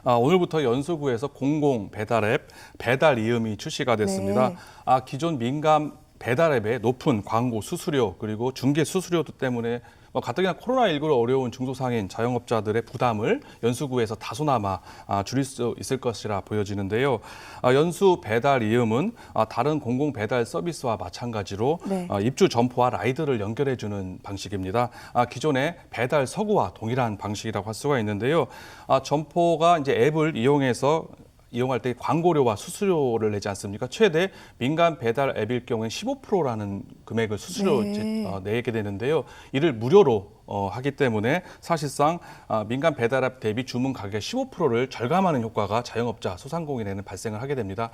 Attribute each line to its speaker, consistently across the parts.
Speaker 1: 오늘부터 연수구에서 공공 배달 앱 배달 이음이 출시가 됐습니다.
Speaker 2: 네.
Speaker 1: 기존 민간 배달 앱의 높은 광고 수수료 그리고 중개 수수료 때문에 가뜩이나 코로나19로 어려운 중소상인 자영업자들의 부담을 연수구에서 다소나마 줄일 수 있을 것이라 보여지는데요. 연수 배달 이음은 다른 공공 배달 서비스와 마찬가지로
Speaker 2: 네.
Speaker 1: 입주 점포와 라이드를 연결해주는 방식입니다. 기존의 배달 서구와 동일한 방식이라고 할 수가 있는데요. 점포가 이제 앱을 이용할 때 광고료와 수수료를 내지 않습니까? 최대 민간 배달 앱일 경우에 15%라는 금액을 수수료
Speaker 2: 네.
Speaker 1: 내게 되는데요. 이를 무료로 하기 때문에 사실상 민간 배달 앱 대비 주문 가격 15%를 절감하는 효과가 자영업자, 소상공인에는 발생을 하게 됩니다.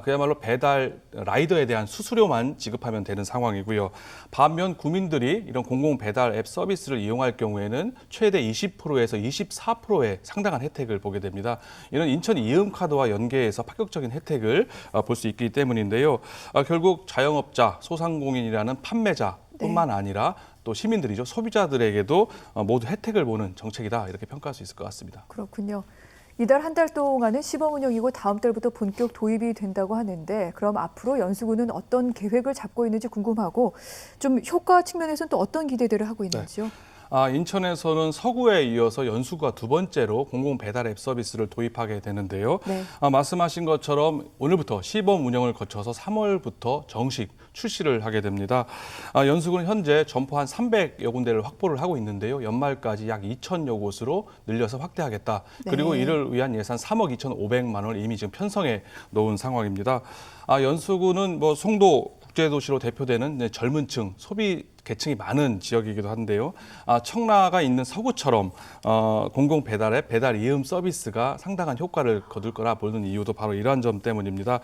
Speaker 1: 그야말로 배달 라이더에 대한 수수료만 지급하면 되는 상황이고요. 반면 구민들이 이런 공공 배달 앱 서비스를 이용할 경우에는 최대 20%에서 24%의 상당한 혜택을 보게 됩니다. 이는 인천 이음카드와 연계해서 파격적인 혜택을 볼 수 있기 때문인데요. 결국 자영업자, 소상공인이라는 판매자뿐만 아니라 또 시민들이죠. 소비자들에게도 모두 혜택을 보는 정책이다 이렇게 평가할 수 있을 것 같습니다.
Speaker 2: 그렇군요. 이달 한 달 동안은 시범 운영이고 다음 달부터 본격 도입이 된다고 하는데 그럼 앞으로 연수구는 어떤 계획을 잡고 있는지 궁금하고 좀 효과 측면에서는 또 어떤 기대들을 하고 있는지요?
Speaker 1: 인천에서는 서구에 이어서 연수구가 두 번째로 공공 배달 앱 서비스를 도입하게 되는데요.
Speaker 2: 네.
Speaker 1: 말씀하신 것처럼 오늘부터 시범 운영을 거쳐서 3월부터 정식 출시를 하게 됩니다. 연수구는 현재 점포 한 300여 군데를 확보를 하고 있는데요. 연말까지 약 2,000여 곳으로 늘려서 확대하겠다. 그리고
Speaker 2: 네.
Speaker 1: 이를 위한 예산 3억 2,500만 원을 이미 지금 편성해 놓은 상황입니다. 연수구는 송도 국제도시로 대표되는 젊은 층, 소비 계층이 많은 지역이기도 한데요. 청라가 있는 서구처럼 공공 배달의 배달 이음 서비스가 상당한 효과를 거둘 거라 보는 이유도 바로 이러한 점 때문입니다.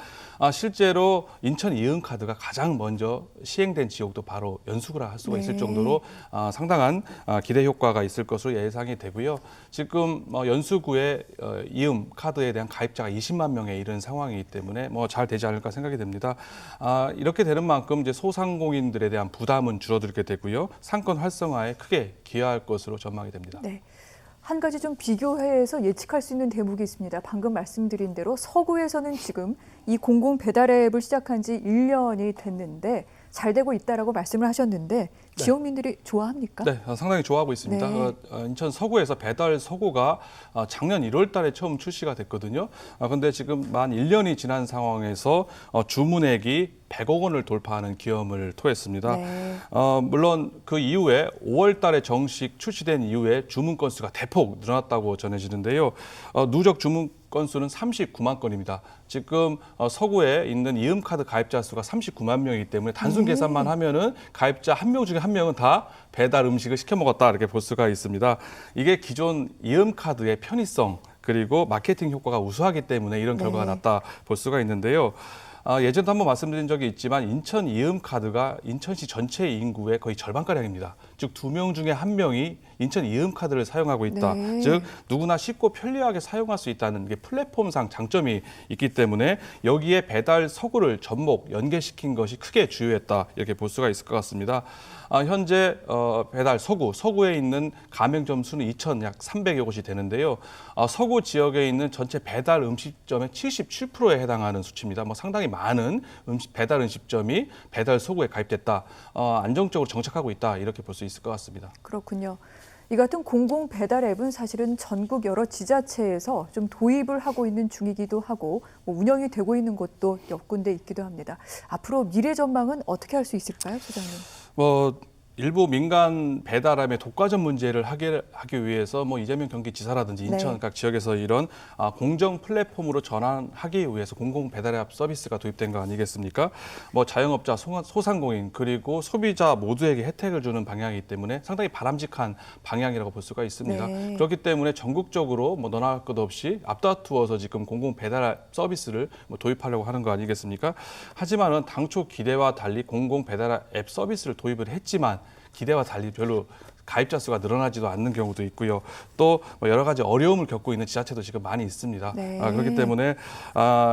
Speaker 1: 실제로 인천 이음카드가 가장 먼저 시행된 지역도 바로 연수구라 할 수가 있을 정도로 상당한 기대 효과가 있을 것으로 예상이 되고요. 지금 연수구의 이음 카드에 대한 가입자가 20만 명에 이른 상황이기 때문에 잘 되지 않을까 생각이 됩니다. 이렇게 되는 만큼 이제 소상공인들에 대한 부담은 줄어들게 되고요. 상권 활성화에 크게 기여할 것으로 전망이 됩니다.
Speaker 2: 네. 한 가지 좀 비교해서 예측할 수 있는 대목이 있습니다. 방금 말씀드린 대로 서구에서는 지금 이 공공 배달 앱을 시작한 지 1년이 됐는데 잘 되고 있다라고 말씀을 하셨는데 지역민들이 좋아합니까?
Speaker 1: 네, 상당히 좋아하고 있습니다.
Speaker 2: 네.
Speaker 1: 인천 서구에서 배달 서구가 작년 1월 달에 처음 출시가 됐거든요. 그런데 지금 만 1년이 지난 상황에서 주문액이 100억 원을 돌파하는 기염을 토했습니다.
Speaker 2: 네.
Speaker 1: 물론 그 이후에 5월 달에 정식 출시된 이후에 주문 건수가 대폭 늘어났다고 전해지는데요. 누적 주문 건수는 39만 건입니다. 지금 서구에 있는 이음카드 가입자 수가 39만 명이기 때문에 단순 계산만 하면은 가입자 한 명 중에 한 명은 다 배달 음식을 시켜 먹었다 이렇게 볼 수가 있습니다. 이게 기존 이음카드의 편의성 그리고 마케팅 효과가 우수하기 때문에 이런 결과가 났다 볼 수가 있는데요. 예전에도 한번 말씀드린 적이 있지만 인천 이음카드가 인천시 전체 인구의 거의 절반가량입니다. 즉 2명 중에 1명이 인천 이음카드를 사용하고 있다.
Speaker 2: 네.
Speaker 1: 즉 누구나 쉽고 편리하게 사용할 수 있다는 게 플랫폼상 장점이 있기 때문에 여기에 배달 서구를 접목, 연계시킨 것이 크게 주요했다. 이렇게 볼 수가 있을 것 같습니다. 현재 배달 서구에 있는 가맹점 수는 약 300여 곳이 되는데요. 서구 지역에 있는 전체 배달 음식점의 77%에 해당하는 수치입니다. 상당히 많은 배달 음식점이 배달 서구에 가입됐다. 안정적으로 정착하고 있다. 이렇게 볼 수 있을 것 같습니다.
Speaker 2: 그렇군요. 이 같은 공공 배달 앱은 사실은 전국 여러 지자체에서 좀 도입을 하고 있는 중이기도 하고 운영이 되고 있는 곳도 몇 군데 있기도 합니다. 앞으로 미래 전망은 어떻게 할 수 있을까요, 소장님?
Speaker 1: 일부 민간 배달앱의 독과점 문제를 하기 위해서 이재명 경기지사라든지 인천 각 지역에서 이런 공정 플랫폼으로 전환하기 위해서 공공 배달앱 서비스가 도입된 거 아니겠습니까? 자영업자, 소상공인 그리고 소비자 모두에게 혜택을 주는 방향이기 때문에 상당히 바람직한 방향이라고 볼 수가 있습니다.
Speaker 2: 네.
Speaker 1: 그렇기 때문에 전국적으로 너나 할 것 없이 앞다투어서 지금 공공 배달앱 서비스를 도입하려고 하는 거 아니겠습니까? 하지만은 당초 기대와 달리 공공 배달앱 서비스를 도입을 했지만 기대와 달리 별로 가입자 수가 늘어나지도 않는 경우도 있고요. 또 여러 가지 어려움을 겪고 있는 지자체도 지금 많이 있습니다.
Speaker 2: 네.
Speaker 1: 그렇기 때문에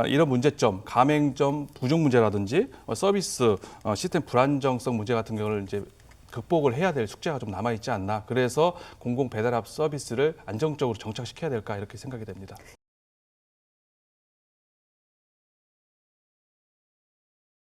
Speaker 1: 이런 문제점, 가맹점 부족 문제라든지 서비스 시스템 불안정성 문제 같은 경우를 이제 극복을 해야 될 숙제가 좀 남아 있지 않나. 그래서 공공 배달앱 서비스를 안정적으로 정착시켜야 될까 이렇게 생각이 됩니다.